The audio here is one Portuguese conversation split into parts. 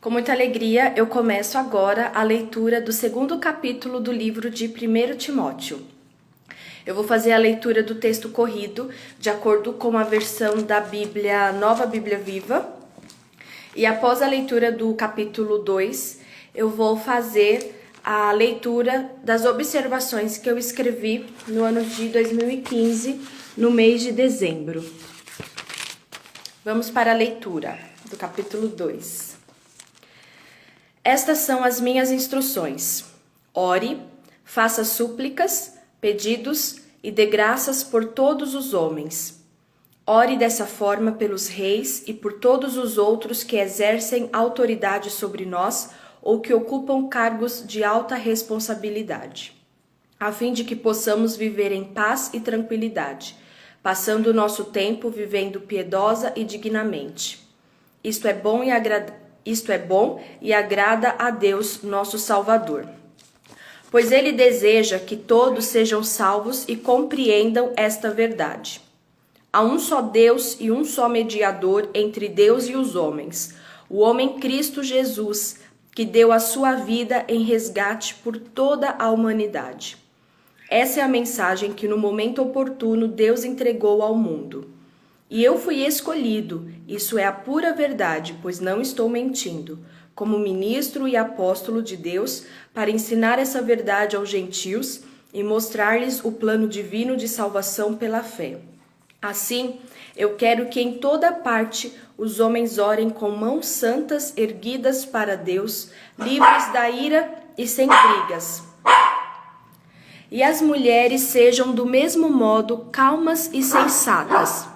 Com muita alegria, eu começo agora a leitura do segundo capítulo do livro de 1 Timóteo. Eu vou fazer a leitura do texto corrido, de acordo com a versão da Bíblia, Nova Bíblia Viva. E após a leitura do capítulo 2, eu vou fazer a leitura das observações que eu escrevi no ano de 2015, no mês de dezembro. Vamos para a leitura do capítulo 2. Estas são as minhas instruções. Ore, faça súplicas, pedidos e dê graças por todos os homens. Ore dessa forma pelos reis e por todos os outros que exercem autoridade sobre nós ou que ocupam cargos de alta responsabilidade, a fim de que possamos viver em paz e tranquilidade, passando o nosso tempo vivendo piedosa e dignamente. Isto é bom e agrada a Deus, nosso Salvador. Pois Ele deseja que todos sejam salvos e compreendam esta verdade. Há um só Deus e um só mediador entre Deus e os homens, o homem Cristo Jesus, que deu a sua vida em resgate por toda a humanidade. Essa é a mensagem que no momento oportuno Deus entregou ao mundo. E eu fui escolhido, isso é a pura verdade, pois não estou mentindo, como ministro e apóstolo de Deus, para ensinar essa verdade aos gentios e mostrar-lhes o plano divino de salvação pela fé. Assim, eu quero que em toda parte os homens orem com mãos santas erguidas para Deus, livres da ira e sem brigas. E as mulheres sejam do mesmo modo calmas e sensatas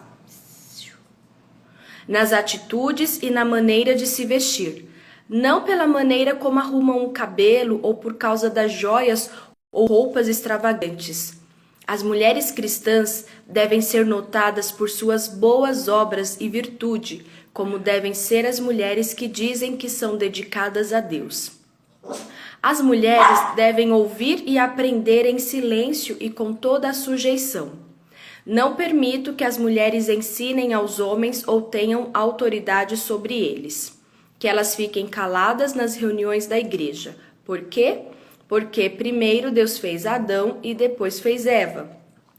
nas atitudes e na maneira de se vestir, não pela maneira como arrumam o cabelo ou por causa das joias ou roupas extravagantes. As mulheres cristãs devem ser notadas por suas boas obras e virtude, como devem ser as mulheres que dizem que são dedicadas a Deus. As mulheres devem ouvir e aprender em silêncio e com toda a sujeição. Não permito que as mulheres ensinem aos homens ou tenham autoridade sobre eles. Que elas fiquem caladas nas reuniões da igreja. Por quê? Porque primeiro Deus fez Adão e depois fez Eva.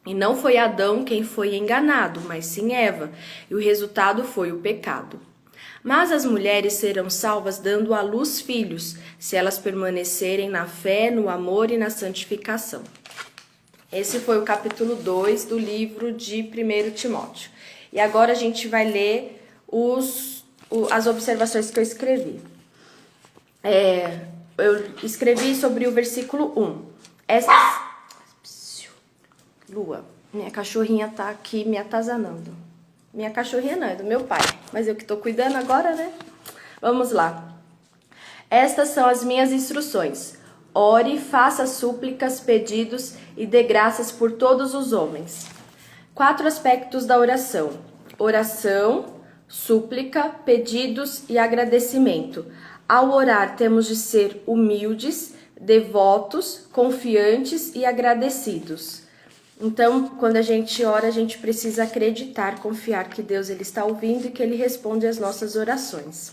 E não foi Adão quem foi enganado, mas sim Eva. E o resultado foi o pecado. Mas as mulheres serão salvas dando à luz filhos, se elas permanecerem na fé, no amor e na santificação. Esse foi o capítulo 2 do livro de 1 Timóteo. E agora a gente vai ler as observações que eu escrevi. Eu escrevi sobre o versículo 1. Lua, minha cachorrinha tá aqui me atazanando. Minha cachorrinha não, é do meu pai, mas eu que tô cuidando agora, né? Vamos lá. Estas são as minhas instruções. Ore, faça súplicas, pedidos e dê graças por todos os homens. 4 aspectos da oração: oração, súplica, pedidos e agradecimento. Ao orar, temos de ser humildes, devotos, confiantes e agradecidos. Então, quando a gente ora, a gente precisa acreditar, confiar que Deus ele está ouvindo e que Ele responde às nossas orações.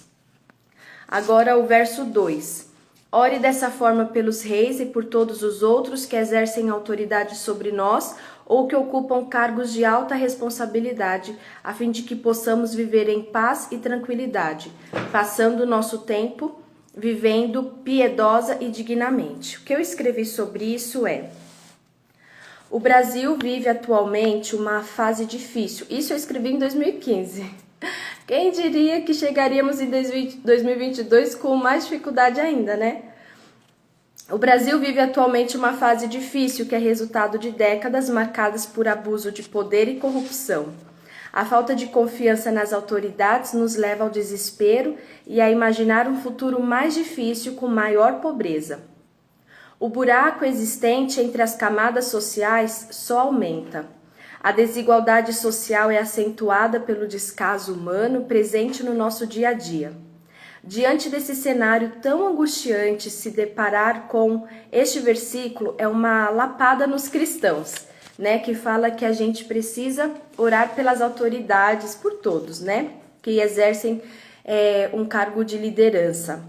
Agora o verso 2. Ore dessa forma pelos reis e por todos os outros que exercem autoridade sobre nós ou que ocupam cargos de alta responsabilidade, a fim de que possamos viver em paz e tranquilidade, passando o nosso tempo vivendo piedosa e dignamente. O que eu escrevi sobre isso é: o Brasil vive atualmente uma fase difícil. Isso eu escrevi em 2015. Quem diria que chegaríamos em 2022 com mais dificuldade ainda, né? O Brasil vive atualmente uma fase difícil que é resultado de décadas marcadas por abuso de poder e corrupção. A falta de confiança nas autoridades nos leva ao desespero e a imaginar um futuro mais difícil com maior pobreza. O buraco existente entre as camadas sociais só aumenta. A desigualdade social é acentuada pelo descaso humano presente no nosso dia a dia. Diante desse cenário tão angustiante, se deparar com este versículo é uma lapada nos cristãos, né? Que fala que a gente precisa orar pelas autoridades, por todos, né? Que exercem um cargo de liderança.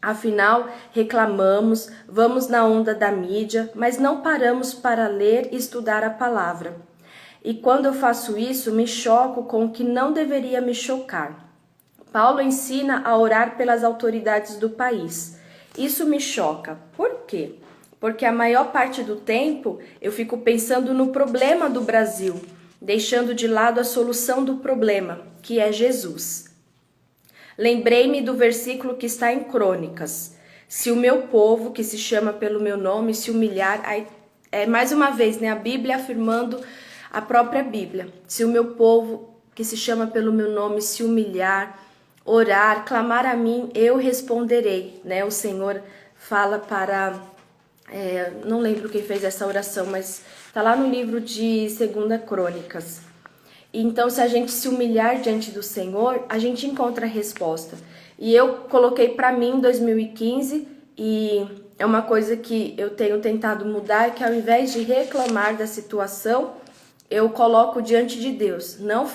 Afinal, reclamamos, vamos na onda da mídia, mas não paramos para ler e estudar a palavra. E quando eu faço isso, me choco com o que não deveria me chocar. Paulo ensina a orar pelas autoridades do país. Isso me choca. Por quê? Porque a maior parte do tempo eu fico pensando no problema do Brasil, deixando de lado a solução do problema, que é Jesus. Lembrei-me do versículo que está em Crônicas. Se o meu povo, que se chama pelo meu nome, se humilhar... Aí, mais uma vez, né, a Bíblia afirmando a própria Bíblia. Se o meu povo, que se chama pelo meu nome, se humilhar, orar, clamar a mim, eu responderei. Né? O Senhor fala para... não lembro quem fez essa oração, mas está lá no livro de 2 Crônicas. Então, se a gente se humilhar diante do Senhor, a gente encontra a resposta. E eu coloquei para mim em 2015, e é uma coisa que eu tenho tentado mudar, que ao invés de reclamar da situação, eu coloco diante de Deus. Não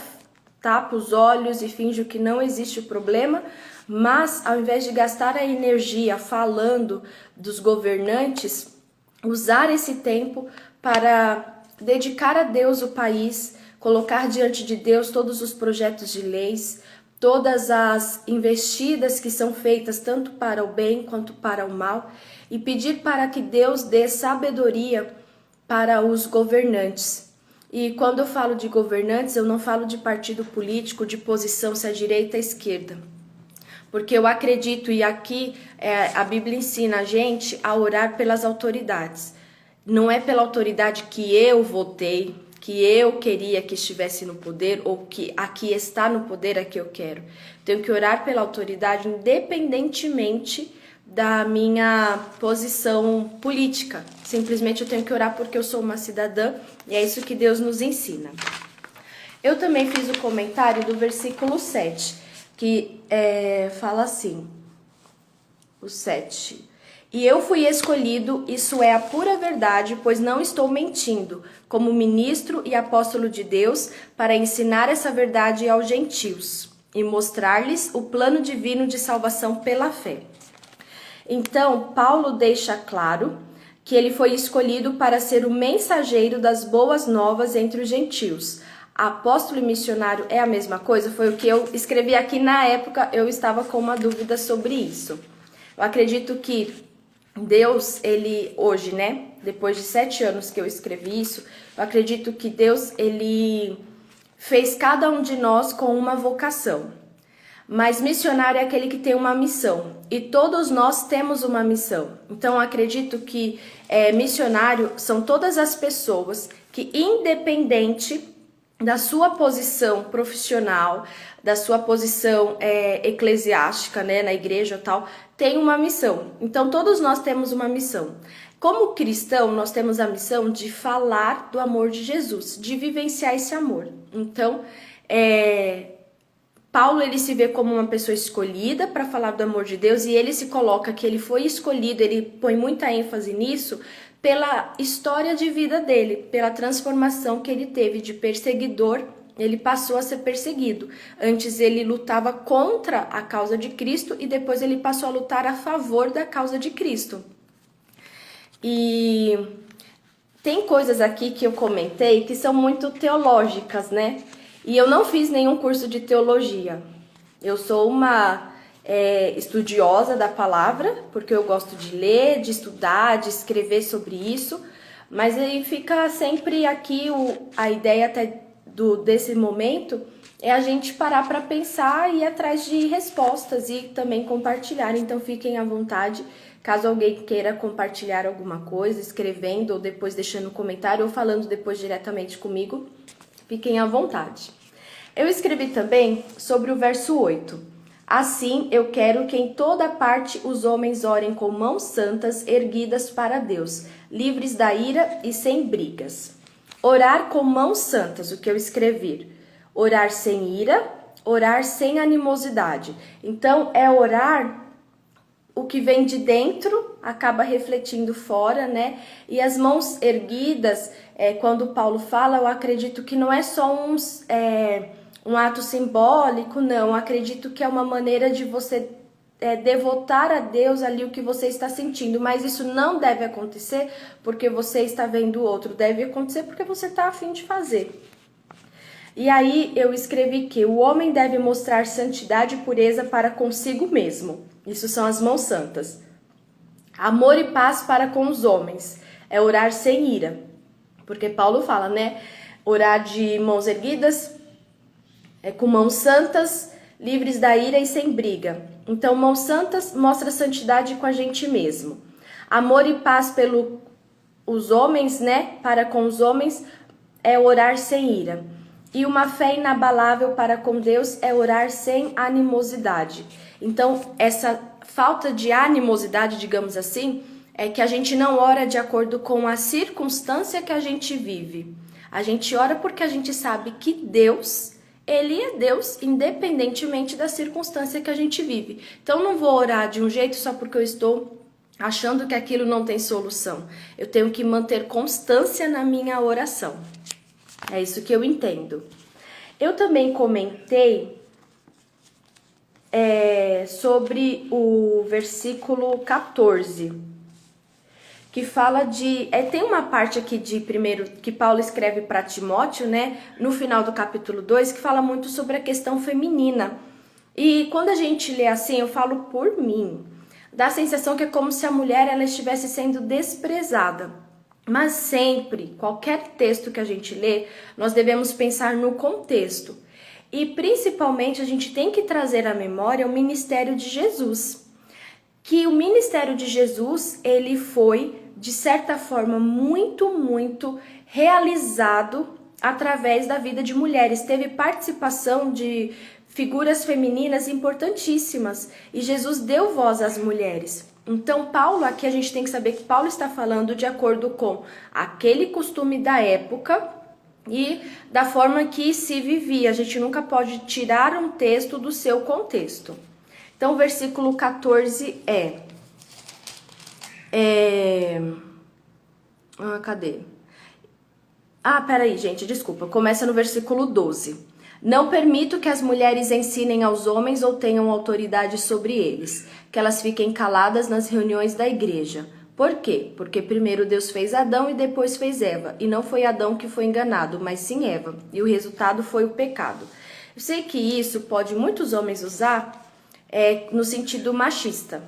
tapo os olhos e finjo que não existe o problema, mas ao invés de gastar a energia falando dos governantes, usar esse tempo para dedicar a Deus o país, colocar diante de Deus todos os projetos de leis, todas as investidas que são feitas tanto para o bem quanto para o mal, e pedir para que Deus dê sabedoria para os governantes. E quando eu falo de governantes, eu não falo de partido político, de posição, se é direita ou esquerda. Porque eu acredito, e aqui a Bíblia ensina a gente a orar pelas autoridades. Não é pela autoridade que eu votei, que eu queria que estivesse no poder, ou que aqui está no poder, a que eu quero. Tenho que orar pela autoridade independentemente da minha posição política. Simplesmente eu tenho que orar porque eu sou uma cidadã, e é isso que Deus nos ensina. Eu também fiz o comentário do versículo 7, que fala assim, o 7... E eu fui escolhido, isso é a pura verdade, pois não estou mentindo, como ministro e apóstolo de Deus, para ensinar essa verdade aos gentios e mostrar-lhes o plano divino de salvação pela fé. Então, Paulo deixa claro que ele foi escolhido para ser o mensageiro das boas novas entre os gentios. Apóstolo e missionário é a mesma coisa? Foi o que eu escrevi aqui na época, eu estava com uma dúvida sobre isso. Eu acredito que Deus, ele hoje, né, depois de 7 anos que eu escrevi isso, eu acredito que Deus, ele fez cada um de nós com uma vocação. Mas missionário é aquele que tem uma missão, e todos nós temos uma missão. Então, eu acredito que missionário são todas as pessoas que, independente da sua posição profissional, da sua posição eclesiástica, né, na igreja e tal, tem uma missão. Então, todos nós temos uma missão. Como cristão, nós temos a missão de falar do amor de Jesus, de vivenciar esse amor. Então, Paulo, ele se vê como uma pessoa escolhida para falar do amor de Deus, e ele se coloca que ele foi escolhido, ele põe muita ênfase nisso, pela história de vida dele, pela transformação que ele teve de perseguidor, ele passou a ser perseguido. Antes ele lutava contra a causa de Cristo e depois ele passou a lutar a favor da causa de Cristo. E tem coisas aqui que eu comentei que são muito teológicas, né? E eu não fiz nenhum curso de teologia. Eu sou uma estudiosa da palavra, porque eu gosto de ler, de estudar, de escrever sobre isso, mas aí fica sempre aqui a ideia até desse momento é a gente parar para pensar e ir atrás de respostas e também compartilhar. Então fiquem à vontade, caso alguém queira compartilhar alguma coisa, escrevendo ou depois deixando um comentário ou falando depois diretamente comigo, fiquem à vontade. Eu escrevi também sobre o verso 8. Assim, eu quero que em toda parte os homens orem com mãos santas erguidas para Deus, livres da ira e sem brigas. Orar com mãos santas, o que eu escrevi. Orar sem ira, orar sem animosidade. Então, é orar o que vem de dentro, acaba refletindo fora, né? E as mãos erguidas, quando Paulo fala, eu acredito que não é só um ato simbólico, não. Acredito que é uma maneira de você devotar a Deus ali o que você está sentindo, mas isso não deve acontecer porque você está vendo o outro, deve acontecer porque você está a fim de fazer. E aí eu escrevi que o homem deve mostrar santidade e pureza para consigo mesmo. Isso são as mãos santas. Amor e paz para com os homens. É orar sem ira. Porque Paulo fala, né? Orar de mãos erguidas, com mãos santas, livres da ira e sem briga. Então, mãos santas mostra santidade com a gente mesmo. Amor e paz pelos homens, né? Para com os homens é orar sem ira. E uma fé inabalável para com Deus é orar sem animosidade. Então, essa falta de animosidade, digamos assim, é que a gente não ora de acordo com a circunstância que a gente vive. A gente ora porque a gente sabe que Deus, Ele é Deus, independentemente da circunstância que a gente vive. Então, não vou orar de um jeito só porque eu estou achando que aquilo não tem solução. Eu tenho que manter constância na minha oração. É isso que eu entendo. Eu também comentei sobre o versículo 14, que fala de... tem uma parte aqui de primeiro que Paulo escreve para Timóteo, né? No final do capítulo 2, que fala muito sobre a questão feminina. E quando a gente lê assim, eu falo por mim, dá a sensação que é como se a mulher ela estivesse sendo desprezada. Mas sempre, qualquer texto que a gente lê, nós devemos pensar no contexto. E principalmente a gente tem que trazer à memória o ministério de Jesus. Que o ministério de Jesus, ele foi, de certa forma, muito realizado através da vida de mulheres. Teve participação de figuras femininas importantíssimas. E Jesus deu voz às mulheres. Então, Paulo, aqui a gente tem que saber que Paulo está falando de acordo com aquele costume da época e da forma que se vivia. A gente nunca pode tirar um texto do seu contexto. Então, o versículo 14 cadê? Peraí, gente, desculpa. Começa no versículo 12. Não permito que as mulheres ensinem aos homens ou tenham autoridade sobre eles, que elas fiquem caladas nas reuniões da igreja. Por quê? Porque primeiro Deus fez Adão e depois fez Eva, e não foi Adão que foi enganado, mas sim Eva, e o resultado foi o pecado. Eu sei que isso pode muitos homens usar no sentido machista.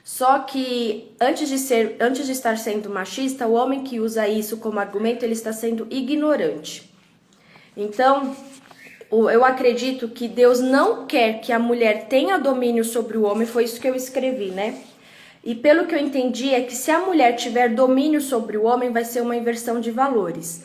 Só que antes de estar sendo machista, o homem que usa isso como argumento, ele está sendo ignorante. Então, eu acredito que Deus não quer que a mulher tenha domínio sobre o homem, foi isso que eu escrevi, né? E pelo que eu entendi é que se a mulher tiver domínio sobre o homem, vai ser uma inversão de valores.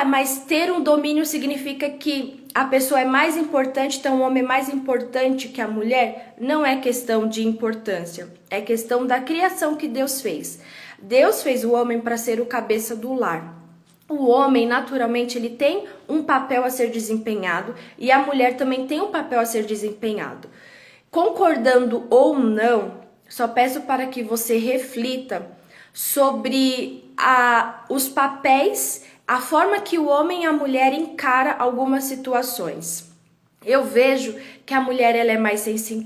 Mas ter um domínio significa que a pessoa é mais importante, então o homem é mais importante que a mulher? Não é questão de importância, é questão da criação que Deus fez. Deus fez o homem para ser o cabeça do lar. O homem, naturalmente, ele tem um papel a ser desempenhado e a mulher também tem um papel a ser desempenhado. Concordando ou não, só peço para que você reflita sobre os papéis, a forma que o homem e a mulher encara algumas situações. Eu vejo que a mulher ela é mais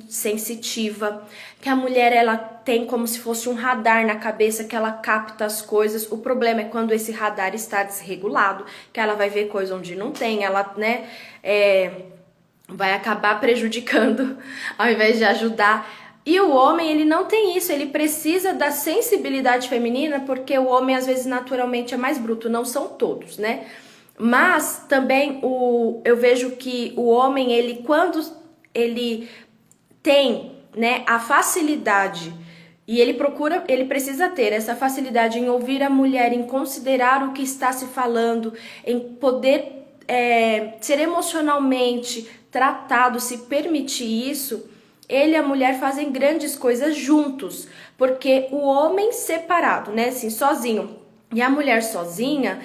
sensitiva, que a mulher ela tem como se fosse um radar na cabeça que ela capta as coisas. O problema é quando esse radar está desregulado, que ela vai ver coisa onde não tem, ela, vai acabar prejudicando ao invés de ajudar. E o homem, ele não tem isso, ele precisa da sensibilidade feminina, porque o homem às vezes naturalmente é mais bruto, não são todos, né? Mas também eu vejo que o homem, ele quando ele tem, né, a facilidade, e ele precisa ter essa facilidade em ouvir a mulher, em considerar o que está se falando, em poder ser emocionalmente tratado, se permitir isso, ele e a mulher fazem grandes coisas juntos, porque o homem separado, né, assim, sozinho, e a mulher sozinha,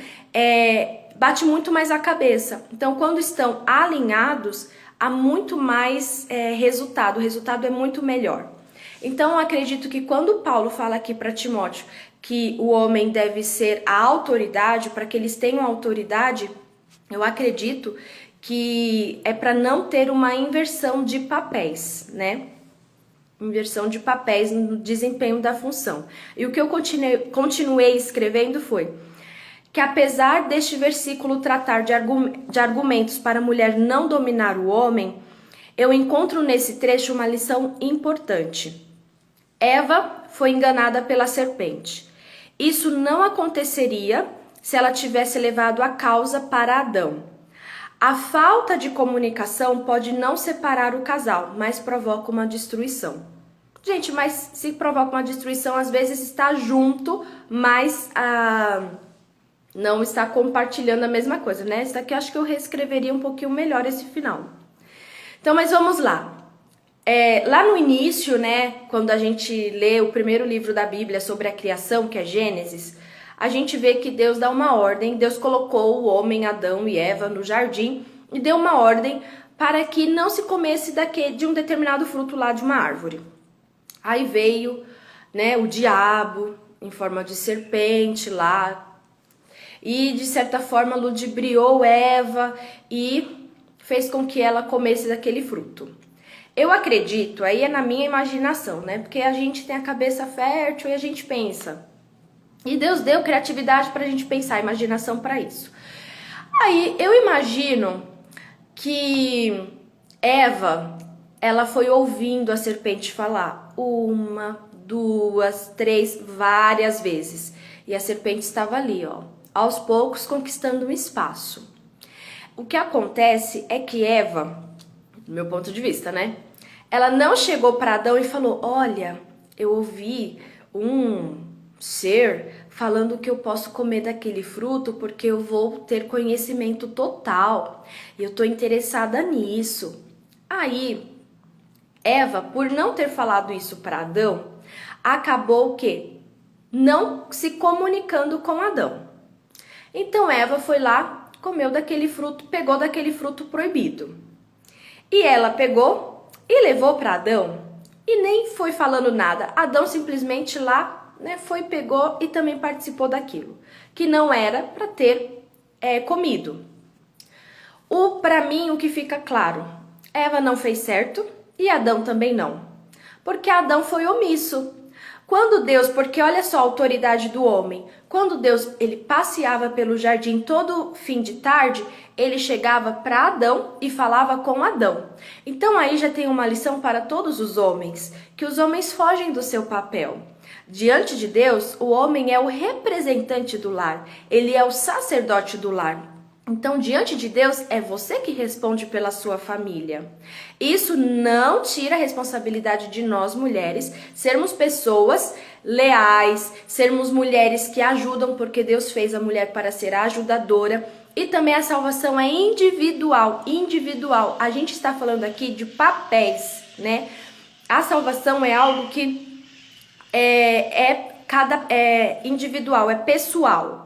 bate muito mais a cabeça. Então, quando estão alinhados, há muito mais resultado. O resultado é muito melhor. Então, eu acredito que quando Paulo fala aqui para Timóteo que o homem deve ser a autoridade, para que eles tenham autoridade, eu acredito que é para não ter uma inversão de papéis, né? Inversão de papéis no desempenho da função. E o que eu continuei escrevendo foi que, apesar deste versículo tratar de argumentos para a mulher não dominar o homem, eu encontro nesse trecho uma lição importante. Eva foi enganada pela serpente. Isso não aconteceria se ela tivesse levado a causa para Adão. A falta de comunicação pode não separar o casal, mas provoca uma destruição. Gente, mas se provoca uma destruição, às vezes está junto, mas não está compartilhando a mesma coisa, né? Isso daqui eu acho que eu reescreveria um pouquinho melhor esse final. Então, mas vamos lá. Lá no início, né, quando a gente lê o primeiro livro da Bíblia sobre a criação, que é Gênesis, a gente vê que Deus dá uma ordem. Deus colocou o homem, Adão e Eva, no jardim e deu uma ordem para que não se comesse de um determinado fruto lá de uma árvore. Aí veio, né, o diabo em forma de serpente lá e, de certa forma, ludibriou Eva e fez com que ela comesse daquele fruto. Eu acredito, aí é na minha imaginação, né? Porque a gente tem a cabeça fértil e a gente pensa. E Deus deu criatividade pra gente pensar, imaginação pra isso. Aí eu imagino que Eva, ela foi ouvindo a serpente falar 1, 2, 3, várias vezes. E a serpente estava ali, ó, aos poucos conquistando um espaço. O que acontece é que Eva, do meu ponto de vista, né? Ela não chegou para Adão e falou: olha, eu ouvi um ser falando que eu posso comer daquele fruto porque eu vou ter conhecimento total. E eu tô interessada nisso. Aí, Eva, por não ter falado isso para Adão, acabou o quê? Não se comunicando com Adão. Então Eva foi lá, comeu daquele fruto, pegou daquele fruto proibido. E ela pegou e levou para Adão e nem foi falando nada. Adão simplesmente lá, né, foi, pegou e também participou daquilo que não era para ter comido. Para mim, o que fica claro, Eva não fez certo e Adão também não, porque Adão foi omisso. Quando Deus, porque olha só a autoridade do homem, quando Deus ele passeava pelo jardim todo fim de tarde, ele chegava para Adão e falava com Adão. Então aí já tem uma lição para todos os homens, que os homens fogem do seu papel. Diante de Deus, o homem é o representante do lar, ele é o sacerdote do lar. Então, diante de Deus, é você que responde pela sua família. Isso não tira a responsabilidade de nós, mulheres, sermos pessoas leais, sermos mulheres que ajudam, porque Deus fez a mulher para ser ajudadora. E também a salvação é individual, individual. A gente está falando aqui de papéis, né? A salvação é algo que é individual, é pessoal.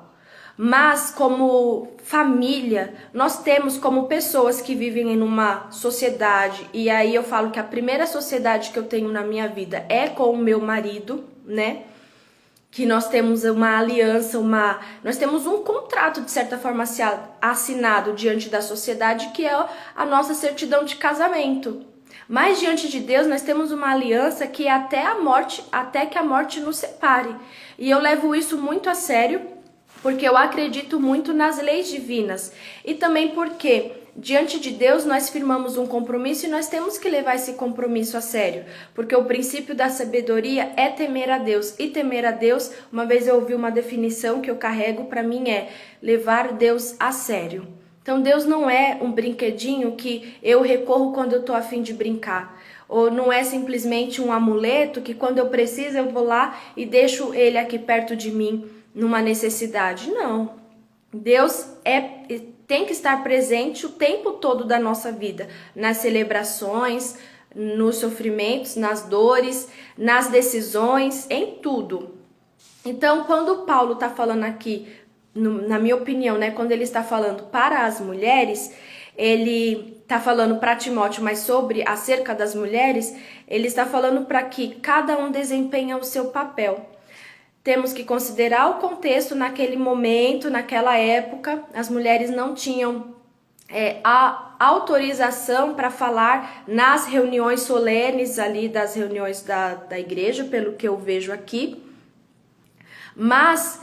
Mas como família, nós temos como pessoas que vivem em uma sociedade, e aí eu falo que a primeira sociedade que eu tenho na minha vida é com o meu marido, né? Que nós temos uma aliança, nós temos um contrato de certa forma assinado diante da sociedade, que é a nossa certidão de casamento. Mas diante de Deus nós temos uma aliança que é até a morte, até que a morte nos separe. E eu levo isso muito a sério, porque eu acredito muito nas leis divinas e também porque diante de Deus nós firmamos um compromisso e nós temos que levar esse compromisso a sério, porque o princípio da sabedoria é temer a Deus, e temer a Deus, uma vez eu ouvi uma definição que eu carrego para mim, é levar Deus a sério. Então Deus não é um brinquedinho que eu recorro quando eu tô a fim de brincar, ou não é simplesmente um amuleto que quando eu preciso eu vou lá e deixo ele aqui perto de mim numa necessidade. Não. Deus tem que estar presente o tempo todo da nossa vida, nas celebrações, nos sofrimentos, nas dores, nas decisões, em tudo. Então, quando Paulo está falando aqui, na minha opinião, né, quando ele está falando para as mulheres, ele está falando para Timóteo, mas acerca das mulheres, ele está falando para que cada um desempenhe o seu papel. Temos que considerar o contexto naquele momento, naquela época. As mulheres não tinham a autorização para falar nas reuniões solenes ali das reuniões da igreja, pelo que eu vejo aqui. Mas,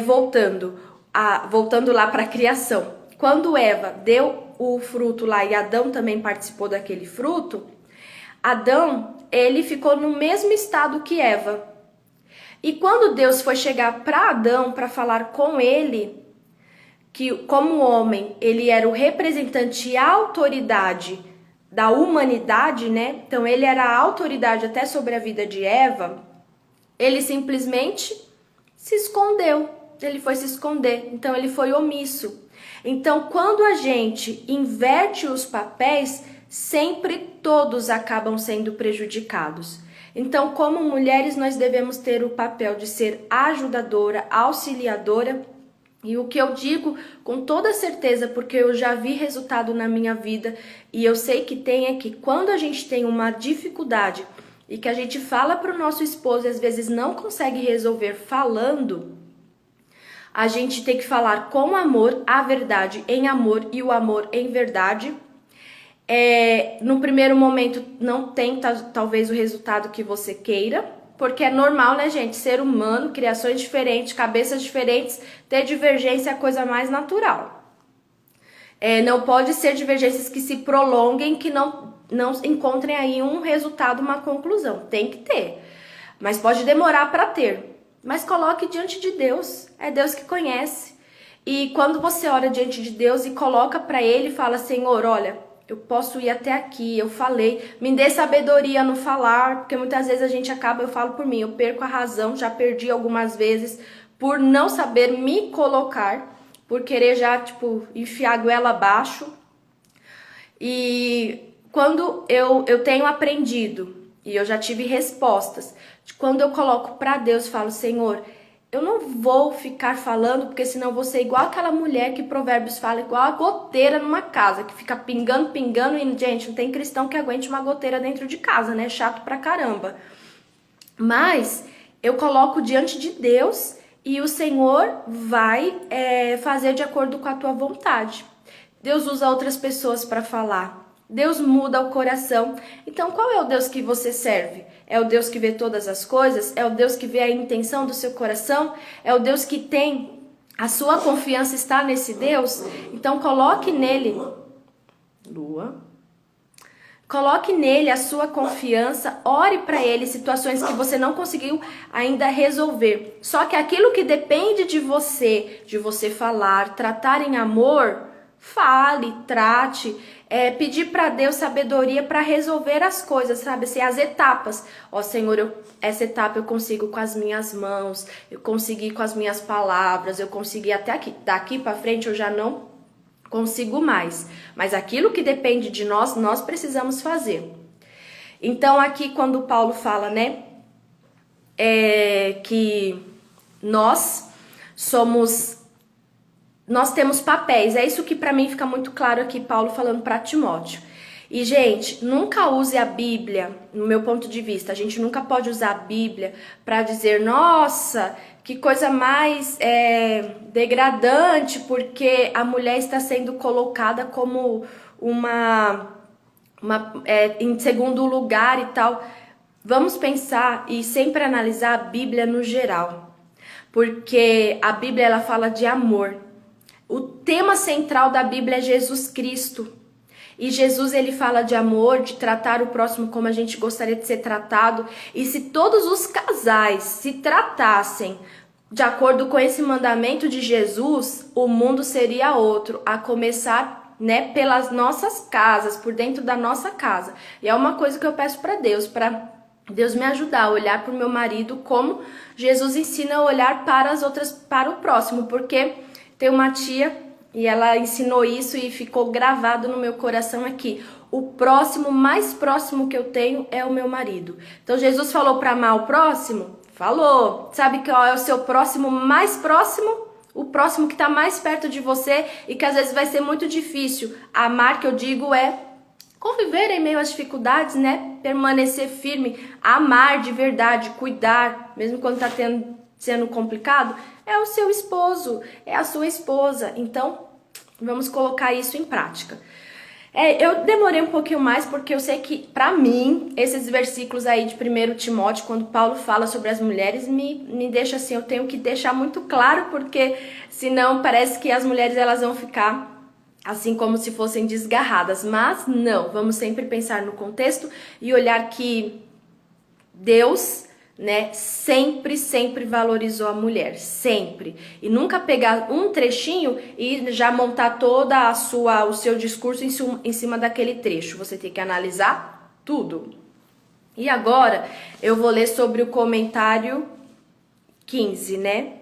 voltando lá para a criação, quando Eva deu o fruto lá e Adão também participou daquele fruto, Adão, ele ficou no mesmo estado que Eva. E quando Deus foi chegar para Adão para falar com ele, que como homem ele era o representante e a autoridade da humanidade, né? Então ele era a autoridade até sobre a vida de Eva, ele simplesmente se escondeu, ele foi se esconder, então ele foi omisso. Então quando a gente inverte os papéis, sempre todos acabam sendo prejudicados. Então como mulheres nós devemos ter o papel de ser ajudadora, auxiliadora. E o que eu digo com toda certeza, porque eu já vi resultado na minha vida e eu sei que tem, é que quando a gente tem uma dificuldade e que a gente fala para o nosso esposo e às vezes não consegue resolver falando, a gente tem que falar com amor, a verdade em amor e o amor em verdade. No primeiro momento não tem talvez o resultado que você queira, porque é normal, né, gente? Ser humano, criações diferentes, cabeças diferentes, ter divergência é a coisa mais natural. Não pode ser divergências que se prolonguem, que não encontrem aí um resultado, uma conclusão. Tem que ter. Mas pode demorar para ter. Mas coloque diante de Deus. É Deus que conhece. E quando você ora diante de Deus e coloca para Ele e fala, Senhor, olha, eu posso ir até aqui, eu falei, me dê sabedoria no falar, porque muitas vezes a gente acaba, eu falo por mim, eu perco a razão, já perdi algumas vezes, por não saber me colocar, por querer já, enfiar a goela abaixo. E quando eu tenho aprendido, e eu já tive respostas, quando eu coloco para Deus, falo, Senhor, eu não vou ficar falando, porque senão eu vou ser igual aquela mulher que Provérbios fala, igual a goteira numa casa, que fica pingando, e, gente, não tem cristão que aguente uma goteira dentro de casa, né? Chato pra caramba. Mas eu coloco diante de Deus e o Senhor vai fazer de acordo com a tua vontade. Deus usa outras pessoas para falar. Deus muda o coração. Então, qual é o Deus que você serve? É o Deus que vê todas as coisas? É o Deus que vê a intenção do seu coração? É o Deus que tem a sua confiança está nesse Deus? Então, coloque nele, Lua, coloque nele a sua confiança, ore para ele situações que você não conseguiu ainda resolver. Só que aquilo que depende de você falar, tratar em amor, fale, trate, pedir para Deus sabedoria para resolver as coisas, sabe? Assim, as etapas. Ó, Senhor, essa etapa eu consigo com as minhas mãos, eu consegui com as minhas palavras, eu consegui até aqui. Daqui para frente eu já não consigo mais. Mas aquilo que depende de nós, nós precisamos fazer. Então aqui quando Paulo fala, né, que nós temos papéis. É isso que para mim fica muito claro aqui, Paulo falando para Timóteo. E, gente, nunca use a Bíblia, no meu ponto de vista, a gente nunca pode usar a Bíblia para dizer, nossa, que coisa mais degradante, porque a mulher está sendo colocada como em segundo lugar e tal. Vamos pensar e sempre analisar a Bíblia no geral, porque a Bíblia ela fala de amor. O tema central da Bíblia é Jesus Cristo. E Jesus ele fala de amor, de tratar o próximo como a gente gostaria de ser tratado. E se todos os casais se tratassem de acordo com esse mandamento de Jesus, o mundo seria outro, a começar, né, pelas nossas casas, por dentro da nossa casa. E é uma coisa que eu peço para Deus me ajudar a olhar para o meu marido como Jesus ensina a olhar para o próximo, porque tem uma tia e ela ensinou isso e ficou gravado no meu coração aqui. O próximo, mais próximo que eu tenho é o meu marido. Então Jesus falou para amar o próximo? Falou. Sabe qual é o seu próximo mais próximo? O próximo que está mais perto de você e que às vezes vai ser muito difícil. Amar, que eu digo, é conviver em meio às dificuldades, né? Permanecer firme, amar de verdade, cuidar, mesmo quando está sendo complicado, é o seu esposo, é a sua esposa. Então, Vamos colocar isso em prática. Eu demorei um pouquinho mais porque eu sei que, pra mim, esses versículos aí de 1 Timóteo, quando Paulo fala sobre as mulheres, me deixa assim, eu tenho que deixar muito claro, porque senão parece que as mulheres elas vão ficar assim como se fossem desgarradas. Mas não, vamos sempre pensar no contexto e olhar que Deus, né, sempre valorizou a mulher, sempre. E nunca pegar um trechinho e já montar toda o seu discurso em cima daquele trecho. Você tem que analisar tudo. E agora eu vou ler sobre o comentário 15, né?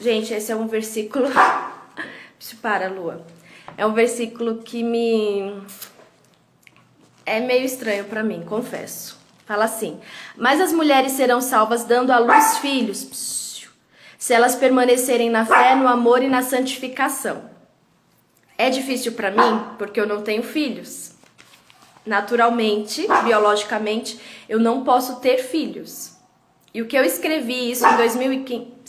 Gente, esse é um versículo... Para, Lua. É um versículo que é meio estranho pra mim, confesso. Fala assim: mas as mulheres serão salvas dando à luz filhos, se elas permanecerem na fé, no amor e na santificação. É difícil pra mim porque eu não tenho filhos. Naturalmente, biologicamente, eu não posso ter filhos. E o que eu escrevi isso em 2015...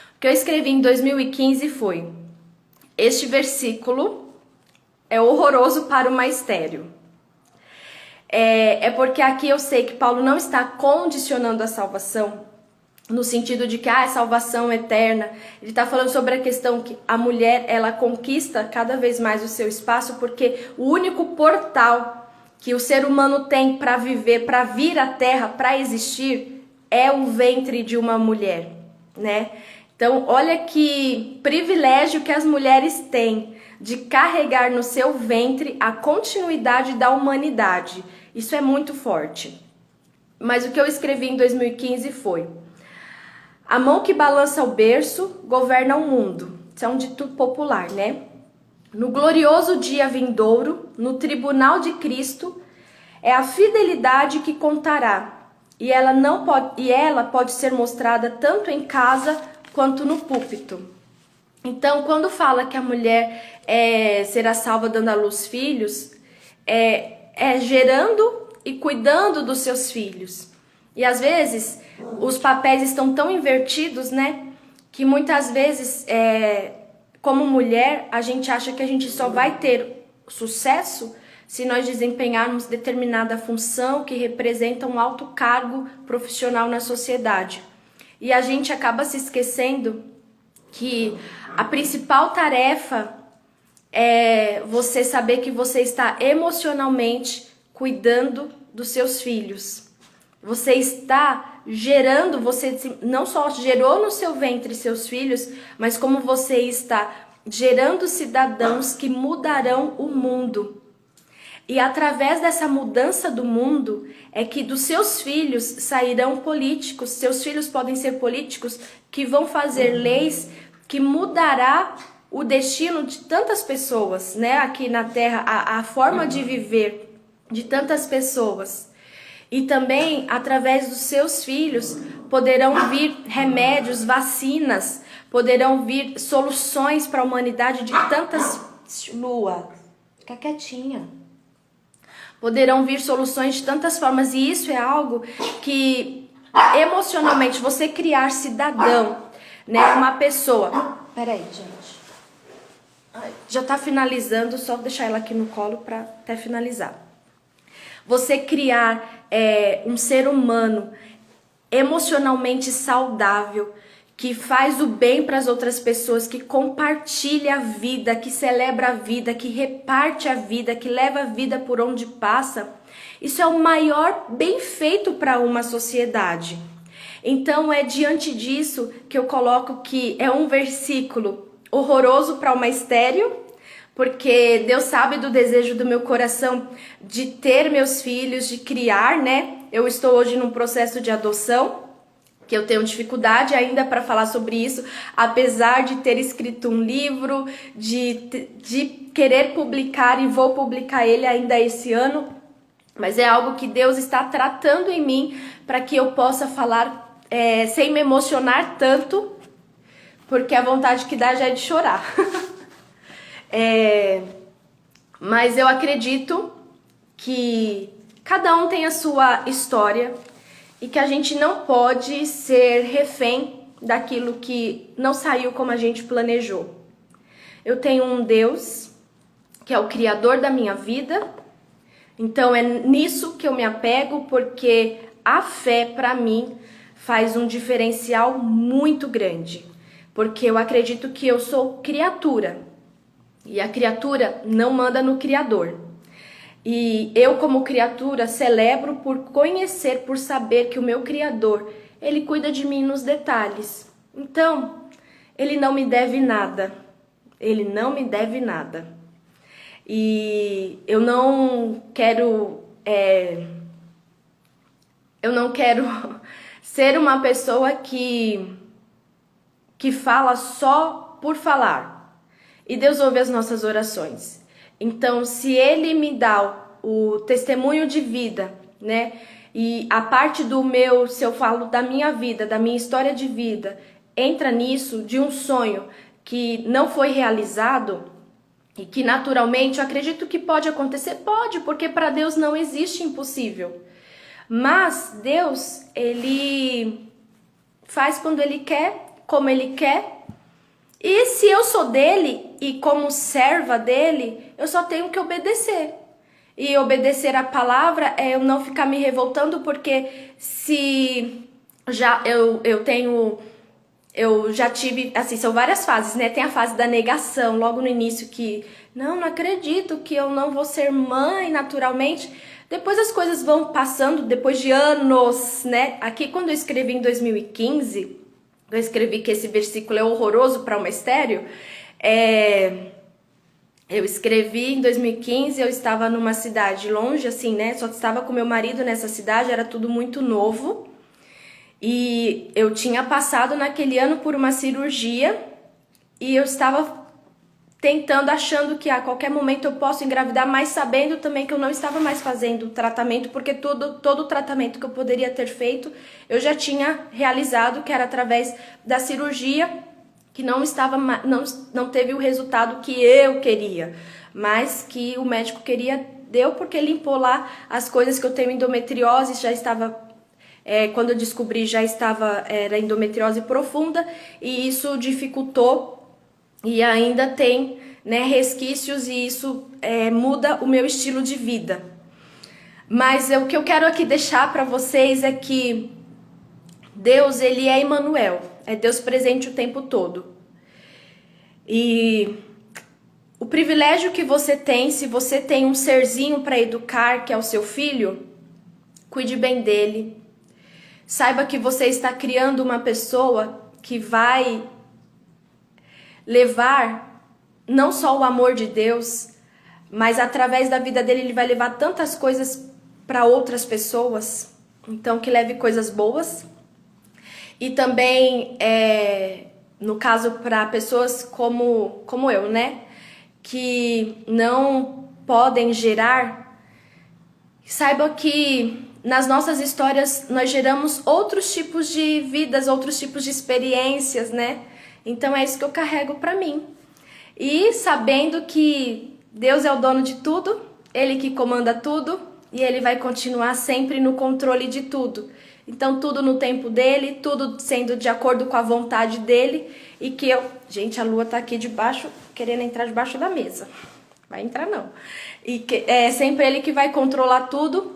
O que eu escrevi em 2015 foi: este versículo é horroroso para o magistério. Porque aqui eu sei que Paulo não está condicionando a salvação no sentido de que é salvação eterna. Ele está falando sobre a questão que a mulher ela conquista cada vez mais o seu espaço, porque o único portal que o ser humano tem para viver, para vir à Terra, para existir, é o ventre de uma mulher, né? Então, olha que privilégio que as mulheres têm de carregar no seu ventre a continuidade da humanidade. Isso é muito forte. Mas o que eu escrevi em 2015 foi: a mão que balança o berço governa o mundo. Isso é um dito popular, né? No glorioso dia vindouro, no tribunal de Cristo, é a fidelidade que contará. E ela pode ser mostrada tanto em casa quanto no púlpito. Então, quando fala que a mulher será salva dando à luz filhos, gerando e cuidando dos seus filhos. E às vezes os papéis estão tão invertidos, né? Que muitas vezes, como mulher, a gente acha que a gente só vai ter sucesso se nós desempenharmos determinada função que representa um alto cargo profissional na sociedade. E a gente acaba se esquecendo que a principal tarefa é você saber que você está emocionalmente cuidando dos seus filhos. Você está gerando, você não só gerou no seu ventre seus filhos, mas como você está gerando cidadãos que mudarão o mundo. E através dessa mudança do mundo é que dos seus filhos sairão políticos. Seus filhos podem ser políticos que vão fazer leis que mudará o destino de tantas pessoas, né? Aqui na Terra, a forma de viver de tantas pessoas. E também, através dos seus filhos, poderão vir remédios, vacinas, poderão vir soluções para a humanidade de tantas... Lua, fica quietinha. Poderão vir soluções de tantas formas, e isso é algo que, emocionalmente, você criar cidadão, né? Uma pessoa... Peraí, gente. Já tá finalizando, só deixar ela aqui no colo para até finalizar. Você criar um ser humano emocionalmente saudável, que faz o bem para as outras pessoas, que compartilha a vida, que celebra a vida, que reparte a vida, que leva a vida por onde passa. Isso é o maior bem feito para uma sociedade. Então é diante disso que eu coloco que é um versículo horroroso para uma estéril, porque Deus sabe do desejo do meu coração de ter meus filhos, de criar, né? Eu estou hoje num processo de adoção, que eu tenho dificuldade ainda para falar sobre isso, apesar de ter escrito um livro, de querer publicar, e vou publicar ele ainda esse ano, mas é algo que Deus está tratando em mim para que eu possa falar sem me emocionar tanto, porque a vontade que dá já é de chorar. Mas eu acredito que cada um tem a sua história, e que a gente não pode ser refém daquilo que não saiu como a gente planejou. Eu tenho um Deus que é o Criador da minha vida, então é nisso que eu me apego, porque a fé para mim faz um diferencial muito grande, porque eu acredito que eu sou criatura e a criatura não manda no Criador. E eu, como criatura, celebro por conhecer, por saber que o meu Criador, ele cuida de mim nos detalhes. Então, ele não me deve nada. Ele não me deve nada. E eu não quero ser uma pessoa que fala só por falar. E Deus ouve as nossas orações. Então, se Ele me dá o testemunho de vida, né? E a parte do meu, se eu falo da minha vida, da minha história de vida, entra nisso, de um sonho que não foi realizado e que naturalmente eu acredito que pode acontecer, pode, porque para Deus não existe impossível. Mas Deus, Ele faz quando Ele quer, como Ele quer. E se eu sou dele e como serva dele, eu só tenho que obedecer. E obedecer a palavra é eu não ficar me revoltando, porque se já eu já tive, assim, são várias fases, né? Tem a fase da negação, logo no início, que não acredito que eu não vou ser mãe naturalmente. Depois as coisas vão passando, depois de anos, né? Aqui quando eu escrevi em 2015, eu escrevi que esse versículo é horroroso para uma estéreo. Eu escrevi em 2015, eu estava numa cidade longe, assim, né? Só estava com meu marido nessa cidade, era tudo muito novo. E eu tinha passado naquele ano por uma cirurgia e eu estava tentando, achando que a qualquer momento eu posso engravidar, mas sabendo também que eu não estava mais fazendo tratamento, porque todo o tratamento que eu poderia ter feito, eu já tinha realizado, que era através da cirurgia, que não teve o resultado que eu queria, mas que o médico deu, porque limpou lá as coisas que eu tenho endometriose, já estava... quando eu descobri, era endometriose profunda, e isso dificultou. E ainda tem, né, resquícios, e isso muda o meu estilo de vida. Mas o que eu quero aqui deixar para vocês é que Deus, Ele é Emmanuel, é Deus presente o tempo todo. E o privilégio que você tem, se você tem um serzinho para educar, que é o seu filho, cuide bem dele. Saiba que você está criando uma pessoa que vai levar não só o amor de Deus, mas através da vida dele ele vai levar tantas coisas para outras pessoas. Então que leve coisas boas. E também, no caso, para pessoas como eu, né? Que não podem gerar, saiba que nas nossas histórias nós geramos outros tipos de vidas, outros tipos de experiências, né? Então é isso que eu carrego para mim. E sabendo que Deus é o dono de tudo, Ele que comanda tudo, e Ele vai continuar sempre no controle de tudo. Então tudo no tempo dele, tudo sendo de acordo com a vontade dele, e que eu... Gente, a lua tá aqui debaixo, querendo entrar debaixo da mesa. Vai entrar não. E que é sempre Ele que vai controlar tudo,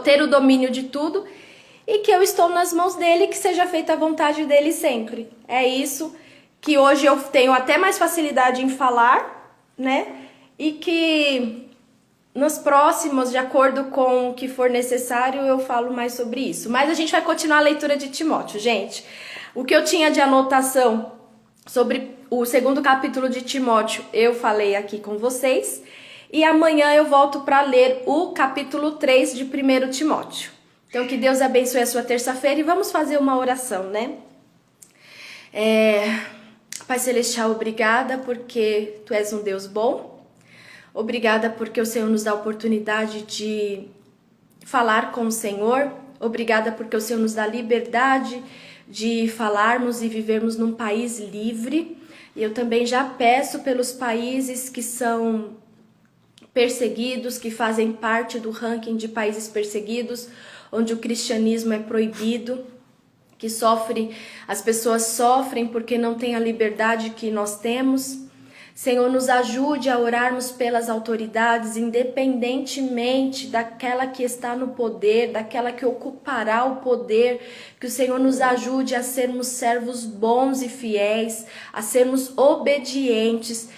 ter o domínio de tudo, e que eu estou nas mãos dele, que seja feita a vontade dele sempre. É isso que hoje eu tenho até mais facilidade em falar, né? E que nos próximos, de acordo com o que for necessário, eu falo mais sobre isso. Mas a gente vai continuar a leitura de Timóteo, gente. O que eu tinha de anotação sobre o 2º capítulo de Timóteo, eu falei aqui com vocês. E amanhã eu volto para ler o capítulo 3 de 1 Timóteo. Então, que Deus abençoe a sua terça-feira e vamos fazer uma oração, né? Pai Celestial, obrigada porque Tu és um Deus bom. Obrigada porque o Senhor nos dá a oportunidade de falar com o Senhor. Obrigada porque o Senhor nos dá liberdade de falarmos e vivermos num país livre. E eu também já peço pelos países que são perseguidos, que fazem parte do ranking de países perseguidos, onde o cristianismo é proibido, que as pessoas sofrem porque não têm a liberdade que nós temos. Senhor, nos ajude a orarmos pelas autoridades, independentemente daquela que está no poder, daquela que ocupará o poder. Que o Senhor nos ajude a sermos servos bons e fiéis, a sermos obedientes.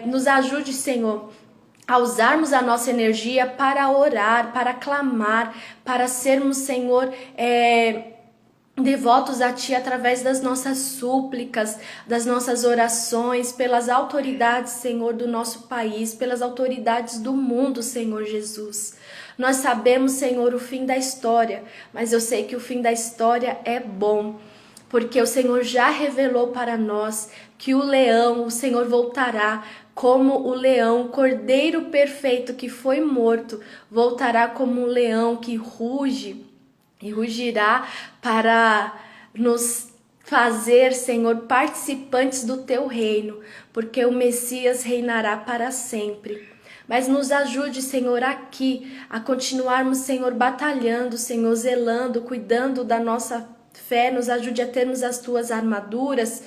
Nos ajude, Senhor, a usarmos a nossa energia para orar, para clamar, para sermos, Senhor, devotos a Ti através das nossas súplicas, das nossas orações, pelas autoridades, Senhor, do nosso país, pelas autoridades do mundo, Senhor Jesus. Nós sabemos, Senhor, o fim da história, mas eu sei que o fim da história é bom, porque o Senhor já revelou para nós que o Senhor voltará como o leão, o cordeiro perfeito que foi morto, voltará como um leão que ruge e rugirá para nos fazer, Senhor, participantes do Teu reino, porque o Messias reinará para sempre. Mas nos ajude, Senhor, aqui a continuarmos, Senhor, batalhando, Senhor, zelando, cuidando da nossa fé, nos ajude a termos as Tuas armaduras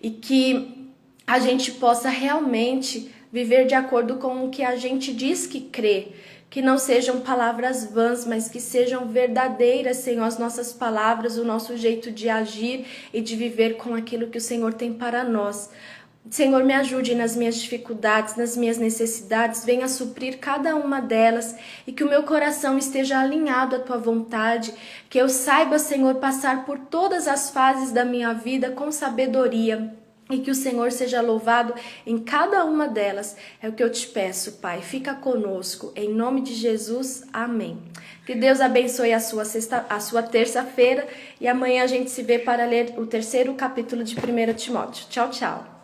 e que a gente possa realmente viver de acordo com o que a gente diz que crê. Que não sejam palavras vãs, mas que sejam verdadeiras, Senhor, as nossas palavras, o nosso jeito de agir e de viver com aquilo que o Senhor tem para nós. Senhor, me ajude nas minhas dificuldades, nas minhas necessidades, venha suprir cada uma delas e que o meu coração esteja alinhado à Tua vontade, que eu saiba, Senhor, passar por todas as fases da minha vida com sabedoria. E que o Senhor seja louvado em cada uma delas. É o que eu te peço, Pai. Fica conosco. Em nome de Jesus. Amém. Que Deus abençoe a sua terça-feira. E amanhã a gente se vê para ler o 3º capítulo de 1 Timóteo. Tchau, tchau.